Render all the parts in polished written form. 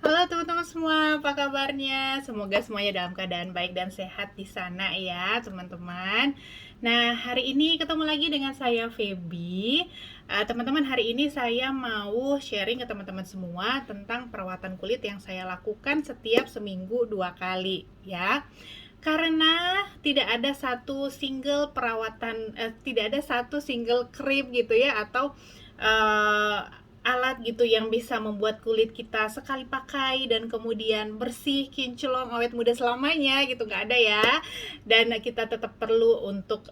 Halo teman-teman semua, apa kabarnya? Semoga semuanya dalam keadaan baik dan sehat di sana ya, teman-teman. Nah, hari ini ketemu lagi dengan saya Feby. Teman-teman, hari ini saya mau sharing ke teman-teman semua tentang perawatan kulit yang saya lakukan setiap seminggu 2 kali ya. Karena tidak ada satu single krim gitu ya, atau uh, alat gitu yang bisa membuat kulit kita sekali pakai dan kemudian bersih, kinclong, awet muda selamanya gitu, nggak ada ya. Dan kita tetap perlu untuk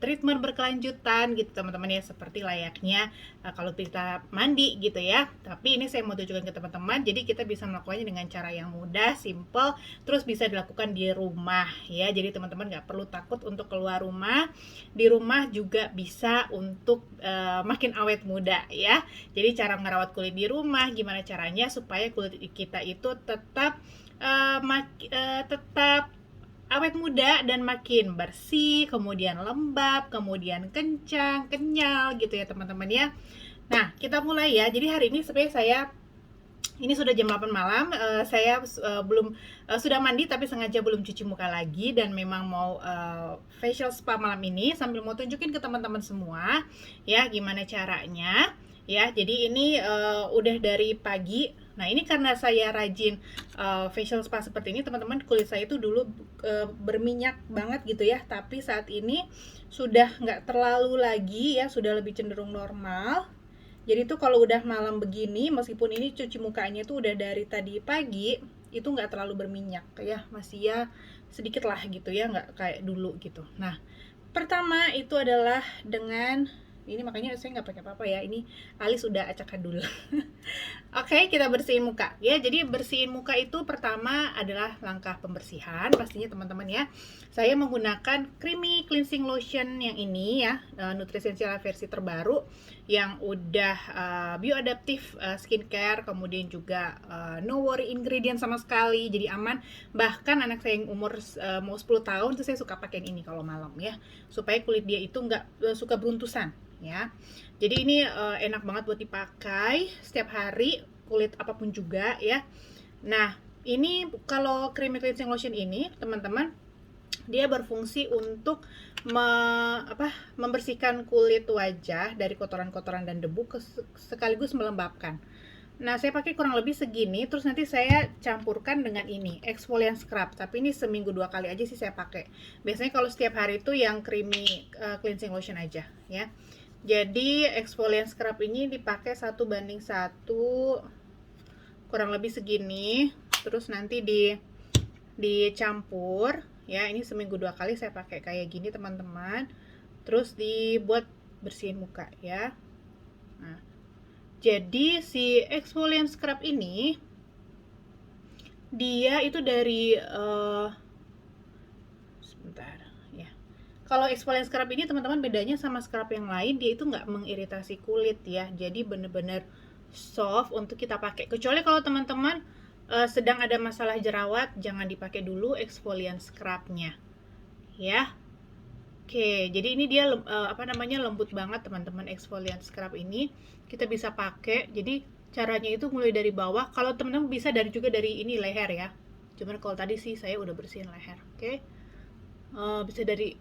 treatment berkelanjutan gitu teman-teman ya, seperti layaknya kalau kita mandi gitu ya. Tapi ini saya mau tunjukkan ke teman-teman, jadi kita bisa melakukannya dengan cara yang mudah, simple, terus bisa dilakukan di rumah ya. Jadi teman-teman nggak perlu takut untuk keluar rumah, di rumah juga bisa untuk makin awet muda ya. Jadi cara merawat kulit di rumah, gimana caranya supaya kulit kita itu tetap awet muda dan makin bersih, kemudian lembab, kemudian kencang, kenyal gitu ya teman-teman ya. Nah, kita mulai ya. Jadi hari ini sebenarnya ini sudah jam 8 malam, saya belum sudah mandi tapi sengaja belum cuci muka lagi, dan memang mau facial spa malam ini sambil mau tunjukin ke teman-teman semua ya gimana caranya ya. Jadi ini udah dari pagi. Nah, ini karena saya rajin facial spa seperti ini, teman-teman, kulit saya itu dulu berminyak banget gitu ya, tapi saat ini sudah nggak terlalu lagi ya, sudah lebih cenderung normal. Jadi tuh kalau udah malam begini, meskipun ini cuci mukanya tuh udah dari tadi pagi, itu nggak terlalu berminyak ya, masih ya sedikit lah gitu ya, nggak kayak dulu gitu. Nah, pertama itu adalah dengan ini, makanya saya nggak pakai apa-apa ya, ini alis udah acak dulu. Oke, kita bersihin muka ya. Jadi bersihin muka itu pertama adalah langkah pembersihan pastinya teman-teman ya. Saya menggunakan creamy cleansing lotion yang ini ya, Nutrisensial versi terbaru yang udah bioadaptif skincare, kemudian juga no worry ingredient sama sekali, jadi aman. Bahkan anak saya yang umur mau 10 tahun tuh saya suka pakai ini kalau malam ya, supaya kulit dia itu nggak suka beruntusan ya. Jadi ini enak banget buat dipakai setiap hari, kulit apapun juga ya. Nah, ini kalau creamy cleansing lotion ini, teman-teman, dia berfungsi untuk membersihkan kulit wajah dari kotoran-kotoran dan debu, sekaligus melembabkan. Nah, saya pakai kurang lebih segini, terus nanti saya campurkan dengan ini, exfoliant scrub. Tapi ini seminggu 2 kali aja sih saya pakai. Biasanya kalau setiap hari itu yang creamy cleansing lotion aja ya. Jadi exfoliant scrub ini dipakai 1:1, kurang lebih segini. Terus nanti dicampur ya. Ini seminggu 2 kali saya pakai kayak gini teman-teman. Terus dibuat bersihin muka ya. Nah, jadi si exfoliant scrub ini dia itu dari sebentar ya. Kalau exfoliant scrub ini teman-teman bedanya sama scrub yang lain, dia itu nggak mengiritasi kulit ya. Jadi bener-bener soft untuk kita pakai. Kecuali kalau teman-teman sedang ada masalah jerawat, jangan dipakai dulu exfoliant scrubnya ya. Oke, jadi ini dia lembut banget teman-teman. Exfoliant scrub ini kita bisa pakai. Jadi caranya itu mulai dari bawah. Kalau teman-teman bisa juga dari ini leher ya. Cuman kalau tadi sih saya udah bersihin leher. Oke. Bisa dari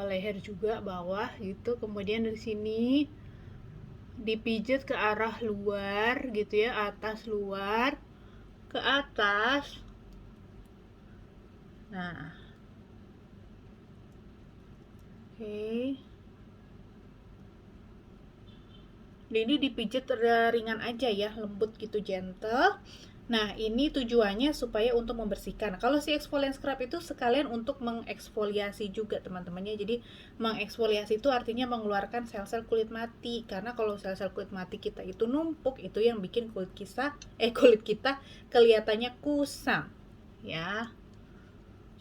leher juga bawah gitu, kemudian dari sini dipijit ke arah luar gitu ya, atas luar ke atas. Nah, oke. Jadi dipijit ringan aja ya, lembut gitu, gentle. Nah, ini tujuannya supaya untuk membersihkan. Kalau si exfoliant scrub itu sekalian untuk mengeksfoliasi juga teman-temannya. Jadi mengeksfoliasi itu artinya mengeluarkan sel-sel kulit mati. Karena kalau sel-sel kulit mati kita itu numpuk, itu yang bikin kulit kita kelihatannya kusam. Ya.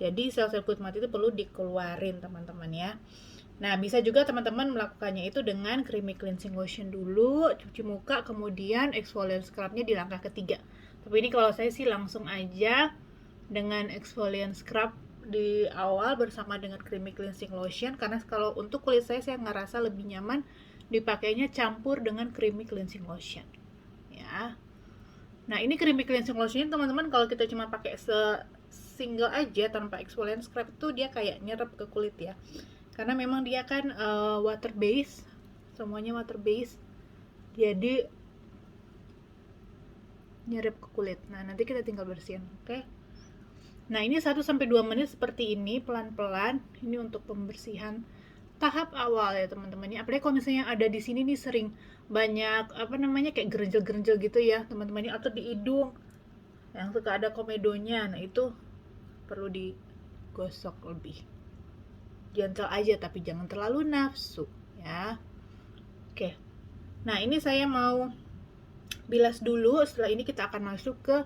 Jadi sel-sel kulit mati itu perlu dikeluarin teman-teman ya. Nah, bisa juga teman-teman melakukannya itu dengan creamy cleansing lotion dulu, cuci muka, kemudian exfoliant scrubnya di langkah ketiga. Tapi ini kalau saya sih langsung aja dengan exfoliant scrub di awal bersama dengan creamy cleansing lotion, karena kalau untuk kulit saya ngerasa lebih nyaman dipakainya campur dengan creamy cleansing lotion ya. Nah, ini creamy cleansing lotion teman-teman, kalau kita cuma pakai single aja tanpa exfoliant scrub itu dia kayak nyerap ke kulit ya. Karena memang dia kan water base, semuanya water base. Jadi nyerap ke kulit. Nah, nanti kita tinggal bersihin, oke? Nah, ini 1-2 menit seperti ini, pelan-pelan. Ini untuk pembersihan tahap awal ya teman-teman. Apalagi kalau misalnya ada di sini nih sering banyak apa namanya kayak gerenjel-gerenjel gitu ya teman-teman, atau di hidung yang suka ada komedonya. Nah, itu perlu digosok lebih gentle aja, tapi jangan terlalu nafsu ya. Oke. Nah, ini saya mau bilas dulu. Setelah ini kita akan masuk ke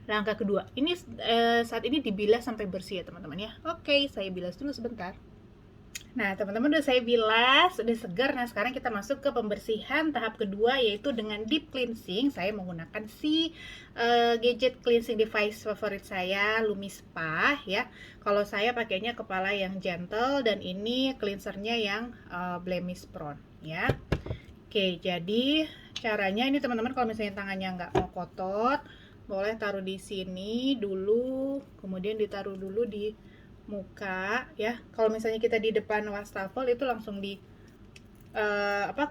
langkah kedua. Ini saat ini dibilas sampai bersih ya teman-teman ya. Oke, saya bilas dulu sebentar. Nah, teman-teman udah saya bilas, udah segar. Nah, sekarang kita masuk ke pembersihan tahap kedua, yaitu dengan deep cleansing. Saya menggunakan si gadget cleansing device favorit saya, Lumi Spa ya. Kalau saya pakainya kepala yang gentle, dan ini cleansernya yang blemish prone ya. Oke, jadi caranya ini teman-teman, kalau misalnya tangannya nggak mau kotor, boleh taruh di sini dulu, kemudian ditaruh dulu di muka ya. Kalau misalnya kita di depan wastafel itu langsung di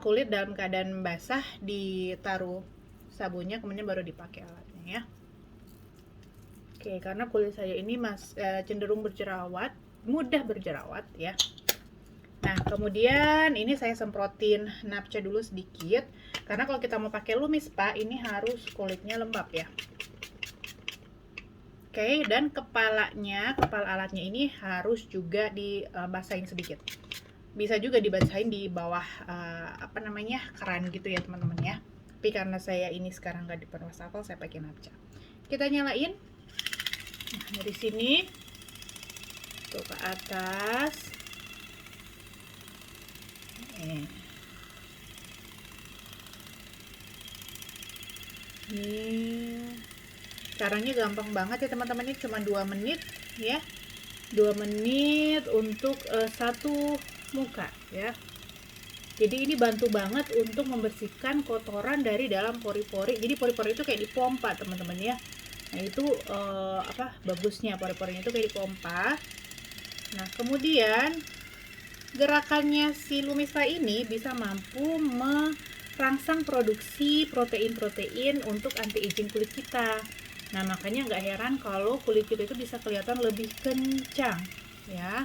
kulit dalam keadaan basah, ditaruh sabunnya, kemudian baru dipakai alatnya ya. Oke, karena kulit saya ini cenderung berjerawat, mudah berjerawat ya. Nah, kemudian ini saya semprotin napcha dulu sedikit, karena kalau kita mau pakai Lumi Spa ini harus kulitnya lembab ya. Oke, dan kepala alatnya ini harus juga dibasahin sedikit. Bisa juga dibasahin di bawah keran gitu ya teman-teman ya. Tapi karena saya ini sekarang nggak di wastafel, saya pakai napcha. Kita nyalain. Nah, dari sini tuh ke atas. Nih. Caranya gampang banget ya teman-teman, ini cuma 2 menit ya. 2 menit untuk satu muka ya. Jadi ini bantu banget untuk membersihkan kotoran dari dalam pori-pori. Jadi pori-pori itu kayak dipompa teman-teman ya. Nah, itu bagusnya pori-porinya itu kayak dipompa. Nah, kemudian gerakannya si Lumi Spa ini bisa mampu merangsang produksi protein-protein untuk anti-aging kulit kita. Nah, makanya nggak heran kalau kulit kita itu bisa kelihatan lebih kencang ya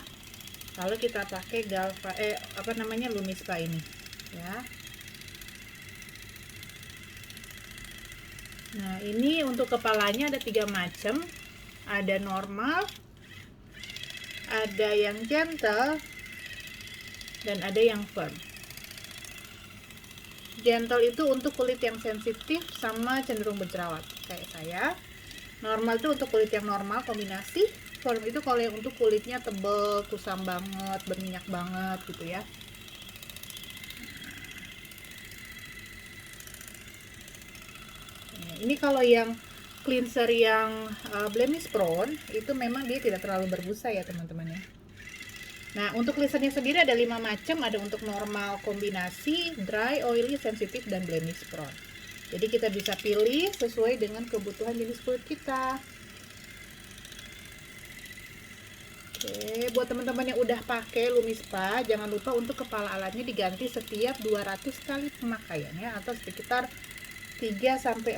kalau kita pakai Lumi Spa ini ya. Nah, ini untuk kepalanya ada 3 macam. Ada normal, ada yang gentle, dan ada yang firm. Gentle itu untuk kulit yang sensitif sama cenderung berjerawat kayak saya. Normal itu untuk kulit yang normal kombinasi. Firm itu kalau yang untuk kulitnya tebel, kusam banget, berminyak banget gitu ya. Nah, ini kalau yang cleanser yang blemish prone itu memang dia tidak terlalu berbusa ya teman-teman ya. Nah, untuk cleansernya sendiri ada 5 macam. Ada untuk normal, kombinasi, dry, oily, sensitif, dan blemish prone. Jadi kita bisa pilih sesuai dengan kebutuhan jenis kulit kita. Oke, buat teman-teman yang udah pakai Lumi Spa, jangan lupa untuk kepala alatnya diganti setiap 200 kali pemakaian ya, atau sekitar 3-4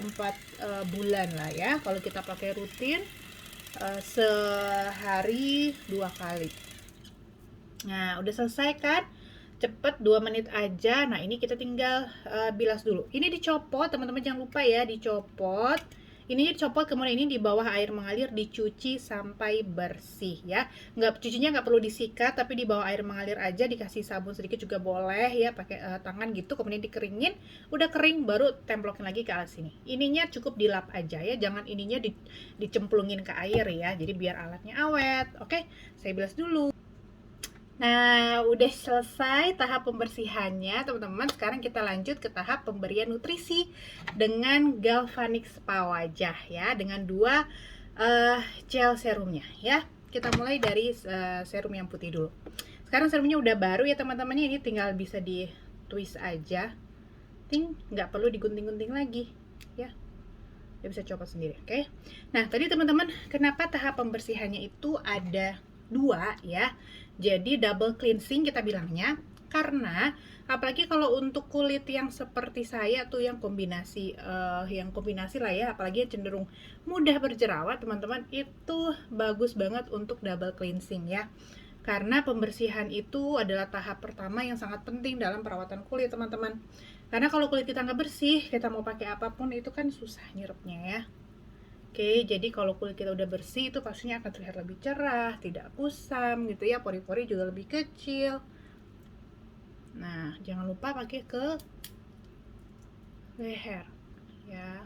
bulan lah ya. Kalau kita pakai rutin sehari 2 kali. Nah, udah selesai kan? Cepet, 2 menit aja. Nah, ini kita tinggal bilas dulu. Ini dicopot teman-teman, jangan lupa ya, dicopot. Ini dicopot, kemudian ini di bawah air mengalir dicuci sampai bersih ya. Cucinya nggak perlu disikat, tapi di bawah air mengalir aja, dikasih sabun sedikit juga boleh ya, pakai tangan gitu, kemudian dikeringin. Udah kering baru templokin lagi ke alat sini. Ininya cukup dilap aja ya, jangan ininya dicemplungin ke air ya. Jadi biar alatnya awet. Oke, saya bilas dulu. Nah, udah selesai tahap pembersihannya, teman-teman. Sekarang kita lanjut ke tahap pemberian nutrisi dengan Galvanic Spa wajah ya, dengan 2 gel serumnya ya. Kita mulai dari serum yang putih dulu. Sekarang serumnya udah baru ya teman-teman, ini tinggal bisa di twist aja. Nggak perlu digunting-gunting lagi ya. dia bisa copot sendiri. Oke. Nah, tadi teman-teman, kenapa tahap pembersihannya itu ada 2 ya? Jadi double cleansing kita bilangnya, karena apalagi kalau untuk kulit yang seperti saya tuh yang kombinasi lah ya, apalagi yang cenderung mudah berjerawat, teman-teman, itu bagus banget untuk double cleansing ya. Karena pembersihan itu adalah tahap pertama yang sangat penting dalam perawatan kulit, teman-teman. Karena kalau kulit kita nggak bersih, kita mau pakai apapun itu kan susah nyerupnya ya. Oke, jadi kalau kulit kita udah bersih itu pastinya akan terlihat lebih cerah, tidak kusam gitu ya, pori-pori juga lebih kecil. Nah, jangan lupa pakai ke leher ya.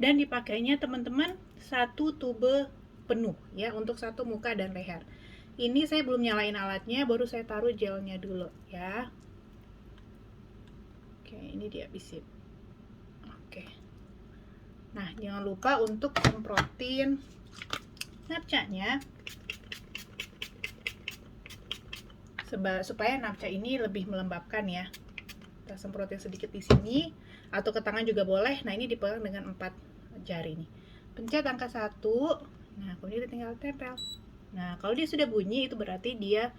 Dan dipakainya teman-teman 1 tube penuh ya untuk 1 muka dan leher. Ini saya belum nyalain alatnya, baru saya taruh gelnya dulu ya. Oke, ini dihabisin. Oke. Nah, jangan lupa untuk semprotin napcanya supaya napca ini lebih melembabkan ya. Kita semprotin sedikit di sini atau ke tangan juga boleh. Nah, ini dipegang dengan 4 jari nih. Pencet angka 1. Nah, kemudian tinggal tempel. Nah, kalau dia sudah bunyi itu berarti dia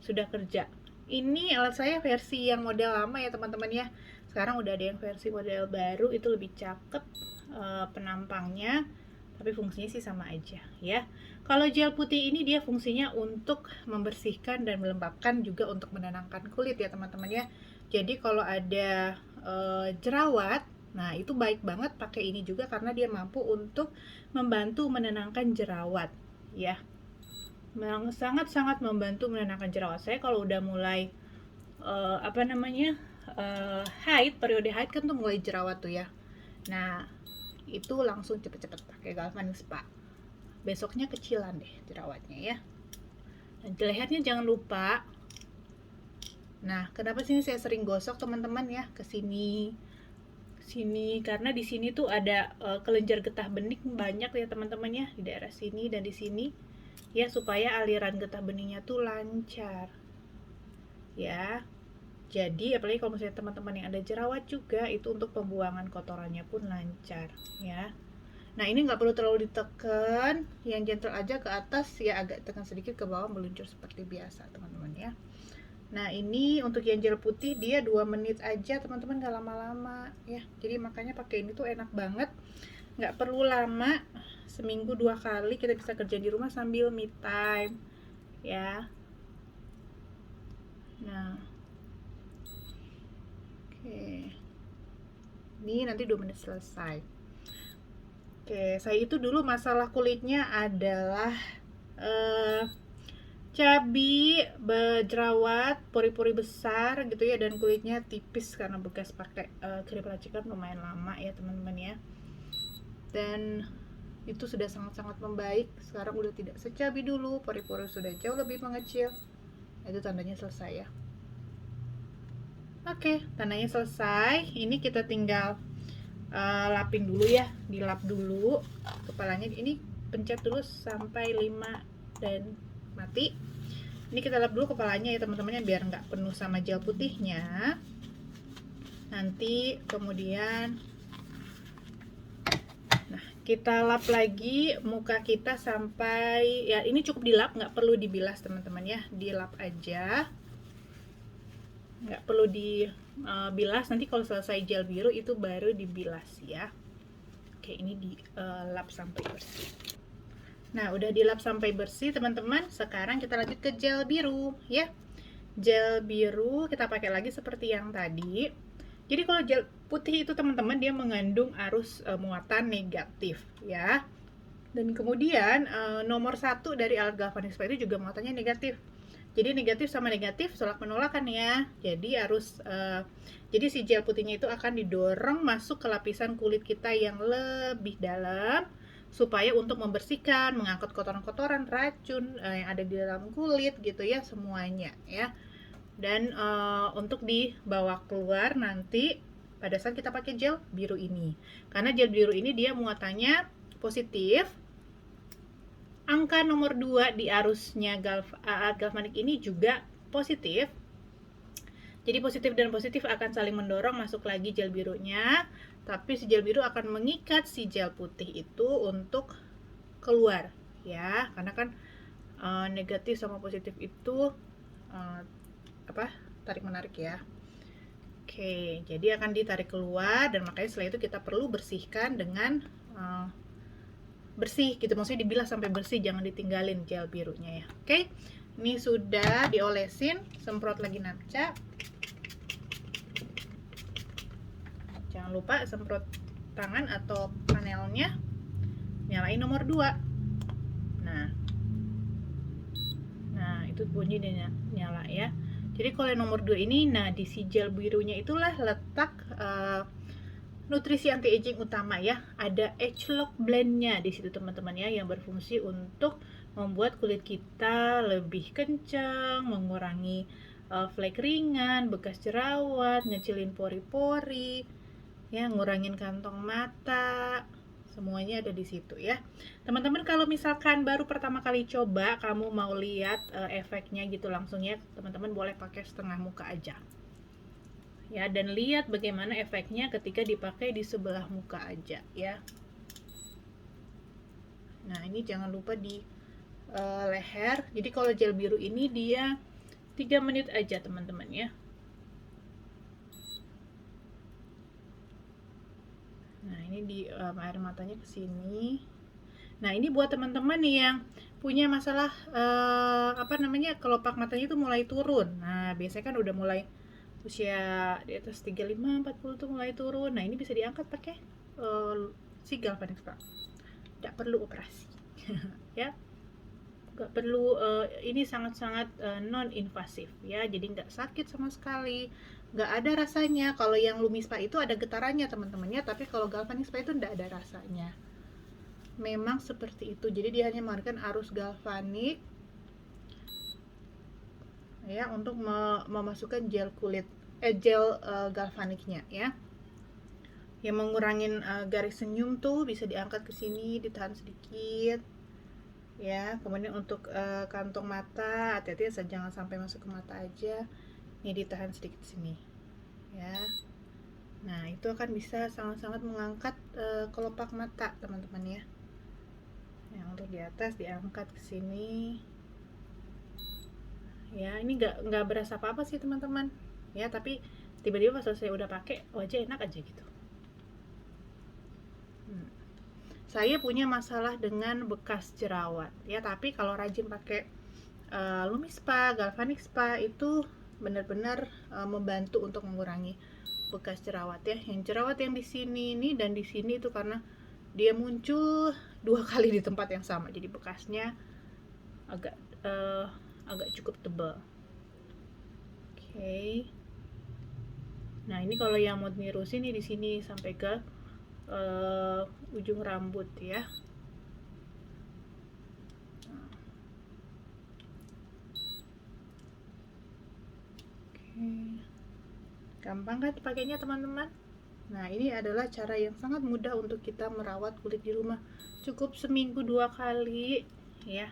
sudah kerja. Ini alat saya versi yang model lama ya teman-teman ya. Sekarang udah ada yang versi model baru, itu lebih cakep penampangnya, tapi fungsinya sih sama aja ya. Kalau gel putih ini dia fungsinya untuk membersihkan dan melembabkan, juga untuk menenangkan kulit ya teman-teman ya. Jadi kalau ada jerawat, nah itu baik banget pakai ini juga karena dia mampu untuk membantu menenangkan jerawat ya. Sangat-sangat membantu menenangkan jerawat. Saya kalau udah mulai haid, periode haid kan tuh mulai jerawat tuh ya. Nah, itu langsung cepet-cepet pakai Galvanik Spa. Besoknya kecilan deh jerawatnya ya. Dan lehernya jangan lupa. Nah, kenapa sini saya sering gosok teman-teman ya ke sini karena di sini tuh ada kelenjar getah bening banyak ya teman-teman ya, di daerah sini dan di sini ya, supaya aliran getah beningnya tuh lancar ya. Jadi apalagi kalau misalnya teman-teman yang ada jerawat juga, itu untuk pembuangan kotorannya pun lancar ya. Nah, ini nggak perlu terlalu ditekan, yang gentle aja ke atas ya, agak tekan sedikit ke bawah, meluncur seperti biasa teman-teman ya. Nah, ini untuk yang gel putih dia 2 menit aja teman-teman, nggak lama-lama ya. Jadi makanya pakai ini tuh enak banget, nggak perlu lama. Seminggu 2 kali kita bisa kerja di rumah sambil me time ya. Nah, oke, ini nanti 2 menit selesai. Oke, saya itu dulu masalah kulitnya adalah cabi, berjerawat, pori-pori besar gitu ya, dan kulitnya tipis karena bekas pakai krim racikan lumayan lama ya teman-teman ya. Dan itu sudah sangat-sangat membaik. Sekarang udah tidak secabi dulu, pori-pori sudah jauh lebih mengecil. Itu tandanya selesai ya. Oke, tandanya selesai. Ini kita tinggal lapin dulu ya, dilap dulu kepalanya. Ini pencet dulu sampai 5 dan mati. Ini kita lap dulu kepalanya ya teman-teman, biar nggak penuh sama gel putihnya. Nanti kemudian kita lap lagi muka kita sampai ya, ini cukup dilap, nggak perlu dibilas teman-teman ya, dilap aja, nggak perlu dibilas. Nanti kalau selesai gel biru itu baru dibilas ya. Oke, ini dilap sampai bersih. Nah, udah dilap sampai bersih teman-teman. Sekarang kita lanjut ke gel biru ya. Gel biru kita pakai lagi seperti yang tadi. Jadi kalau gel putih itu teman-teman dia mengandung arus muatan negatif ya. Dan kemudian nomor 1 dari alat Galvanik Spa itu juga muatannya negatif. Jadi negatif sama negatif tolak menolak kan ya. Jadi jadi si gel putihnya itu akan didorong masuk ke lapisan kulit kita yang lebih dalam, supaya untuk membersihkan, mengangkut kotoran-kotoran, racun yang ada di dalam kulit gitu ya, semuanya ya. Dan untuk dibawa keluar nanti pada saat kita pakai gel biru ini, karena gel biru ini dia muatannya positif. Angka nomor 2 di arusnya Galvanik ini juga positif. Jadi positif dan positif akan saling mendorong masuk lagi gel birunya. tapi si gel biru akan mengikat si gel putih itu untuk keluar ya, karena kan negatif sama positif itu tarik menarik ya. Oke, jadi akan ditarik keluar, dan makanya setelah itu kita perlu bersihkan dengan bersih gitu, maksudnya dibilas sampai bersih, jangan ditinggalin gel birunya ya. Oke, ini sudah diolesin, semprot lagi napca. Jangan lupa semprot tangan atau panelnya, nyalain nomor 2. Nah itu bunyi dia nyala ya. Jadi kalau yang nomor 2 ini, nah di si gel birunya itulah letak nutrisi anti aging utama ya. Ada age lock blendnya di situ teman-teman ya, yang berfungsi untuk membuat kulit kita lebih kencang, mengurangi flek ringan, bekas jerawat, ngecilin pori-pori, ya, ngurangin kantong mata. Semuanya ada di situ ya teman-teman. Kalau misalkan baru pertama kali coba, kamu mau lihat efeknya gitu langsung ya, teman-teman boleh pakai setengah muka aja ya, dan lihat bagaimana efeknya ketika dipakai di sebelah muka aja ya. Nah ini jangan lupa di leher. Jadi kalau gel biru ini dia 3 menit aja teman-teman ya. Nah ini di air matanya ke sini. Nah ini buat teman-teman yang punya masalah kelopak matanya itu mulai turun. Nah biasanya kan udah mulai usia di atas 35, 40 tuh mulai turun. Nah ini bisa diangkat pakai si Galvanic Spa. Tidak perlu operasi ya, nggak perlu. Ini sangat-sangat non invasif ya, jadi nggak sakit sama sekali, nggak ada rasanya. Kalau yang Lumi Spa itu ada getarannya teman-temannya, tapi kalau Galvanic Spa itu nggak ada rasanya. Memang seperti itu, jadi dia hanya menggunakan arus galvanik ya untuk memasukkan gel galvaniknya ya, yang mengurangin garis senyum tuh bisa diangkat ke sini, ditahan sedikit ya. Kemudian untuk kantong mata, hati-hati jangan sampai masuk ke mata aja, ini ditahan sedikit sini ya. Nah itu akan bisa sangat-sangat mengangkat kelopak mata teman-teman ya. Yang untuk di atas diangkat ke sini ya. Ini nggak berasa apa-apa sih teman-teman ya, tapi tiba-tiba pas saya udah pakai wajah enak aja gitu. Saya punya masalah dengan bekas jerawat ya, tapi kalau rajin pakai Lumi Spa, Galvanic Spa itu benar-benar membantu untuk mengurangi bekas jerawat ya. Yang jerawat yang di sini ini dan di sini itu karena dia muncul 2 kali di tempat yang sama, jadi bekasnya agak cukup tebal. Oke. Nah ini kalau yang mau nirusin nih di sini sampai ke ujung rambut ya. Oke. Gampang kan pakainya teman-teman? Nah ini adalah cara yang sangat mudah untuk kita merawat kulit di rumah. Cukup seminggu 2 kali ya,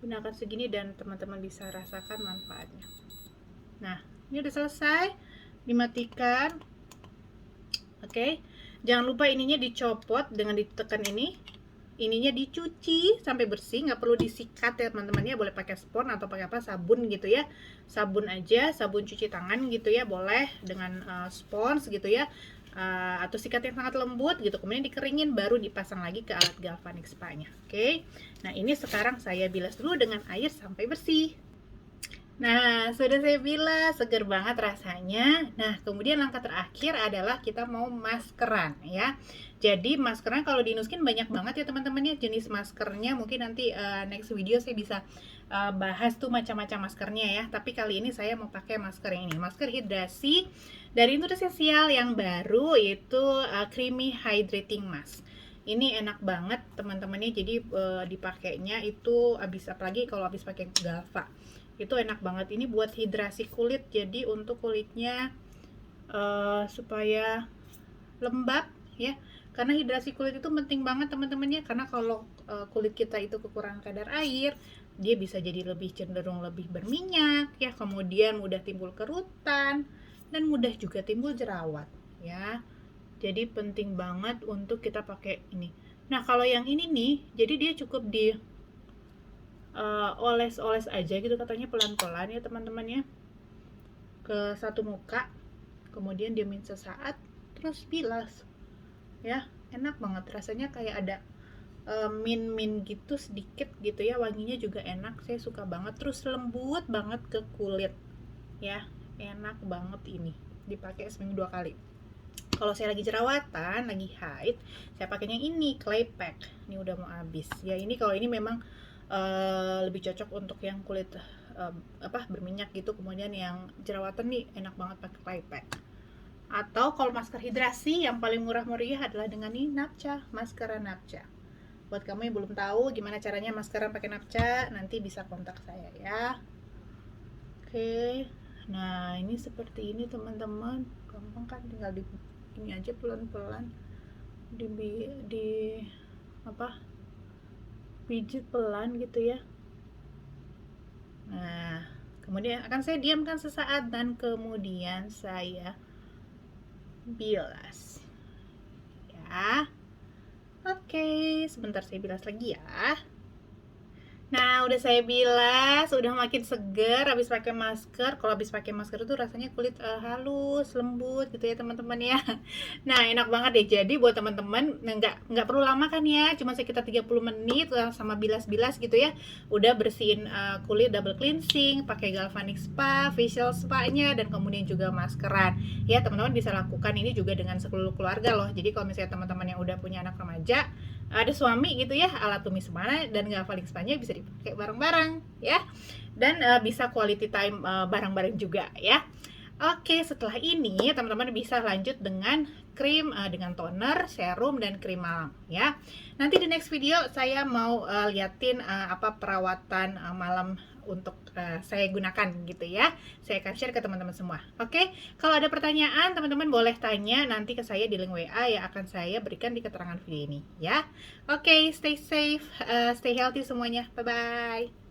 gunakan segini dan teman-teman bisa rasakan manfaatnya. Nah ini udah selesai, dimatikan. Oke, jangan lupa ininya dicopot dengan ditekan ini, ininya dicuci sampai bersih, nggak perlu disikat ya teman-teman ya. Boleh pakai spons atau pakai sabun gitu ya, sabun aja, sabun cuci tangan gitu ya, boleh dengan spons gitu ya, atau sikat yang sangat lembut gitu. Kemudian dikeringin baru dipasang lagi ke alat Galvanic Spa-nya. Oke, nah ini sekarang saya bilas dulu dengan air sampai bersih. Nah, sudah saya bilas, seger banget rasanya. Nah, kemudian langkah terakhir adalah kita mau maskeran ya. Jadi maskernya kalau di Nuskin banyak banget ya teman-teman ya, jenis maskernya. Mungkin nanti next video saya bisa bahas tuh macam-macam maskernya ya. Tapi kali ini saya mau pakai masker yang ini, masker hidrasi dari Nutrisensial yang baru, itu Creamy Hydrating Mask. Ini enak banget teman-temannya, jadi dipakainya itu apalagi kalau habis pakai Galva itu enak banget. Ini buat hidrasi kulit, jadi untuk kulitnya supaya lembab ya, karena hidrasi kulit itu penting banget teman-teman ya. Karena kalau kulit kita itu kekurangan kadar air, dia bisa jadi lebih cenderung lebih berminyak ya, kemudian mudah timbul kerutan dan mudah juga timbul jerawat ya. Jadi penting banget untuk kita pakai ini. Nah, kalau yang ini nih, jadi dia cukup di oles-oles aja gitu katanya, pelan-pelan ya teman-teman ya, ke satu muka, kemudian diamin sesaat, terus bilas ya. Enak banget rasanya, kayak ada mint gitu sedikit gitu ya, wanginya juga enak, saya suka banget, terus lembut banget ke kulit ya, enak banget ini, dipakai seminggu 2 kali. Kalau saya lagi jerawatan, lagi haid, saya pakainya ini clay pack. Ini udah mau habis ya. Ini kalau ini memang lebih cocok untuk yang kulit berminyak gitu, kemudian yang jerawatan nih enak banget pakai clay pack. Atau kalau masker hidrasi yang paling murah meriah adalah dengan ini, Napcha, maskara Napcha. Buat kamu yang belum tahu gimana caranya maskeran pakai Napcha, nanti bisa kontak saya ya. Oke. Nah, ini seperti ini teman-teman. Gampang kan, tinggal di ini aja pelan-pelan di pijit pelan gitu ya. Nah, kemudian akan saya diamkan sesaat dan kemudian saya bilas ya. Oke, sebentar saya bilas lagi ya. Nah, udah saya bilas, udah makin seger habis pakai masker. Kalau habis pakai masker itu rasanya kulit halus, lembut gitu ya teman-teman ya. Nah, enak banget deh. Jadi buat teman-teman nggak perlu lama kan ya, cuma sekitar 30 menit sama bilas-bilas gitu ya. Udah bersihin kulit, double cleansing, pakai galvanic spa, facial spa-nya, dan kemudian juga maskeran. Ya, teman-teman bisa lakukan ini juga dengan seluruh keluarga loh. Jadi kalau misalnya teman-teman yang udah punya anak remaja, ada suami gitu ya, alat tumis mana dan galvanic spa-nya bisa dipakai bareng-bareng ya, dan bisa quality time bareng-bareng juga ya. Oke, setelah ini teman-teman bisa lanjut dengan krim, dengan toner, serum, dan krim malam ya. Nanti di next video saya mau liatin apa perawatan malam untuk saya gunakan gitu ya. Saya akan share ke teman-teman semua. Oke, kalau ada pertanyaan teman-teman boleh tanya nanti ke saya di link WA yang akan saya berikan di keterangan video ini ya. Oke, stay safe, stay healthy semuanya. Bye bye.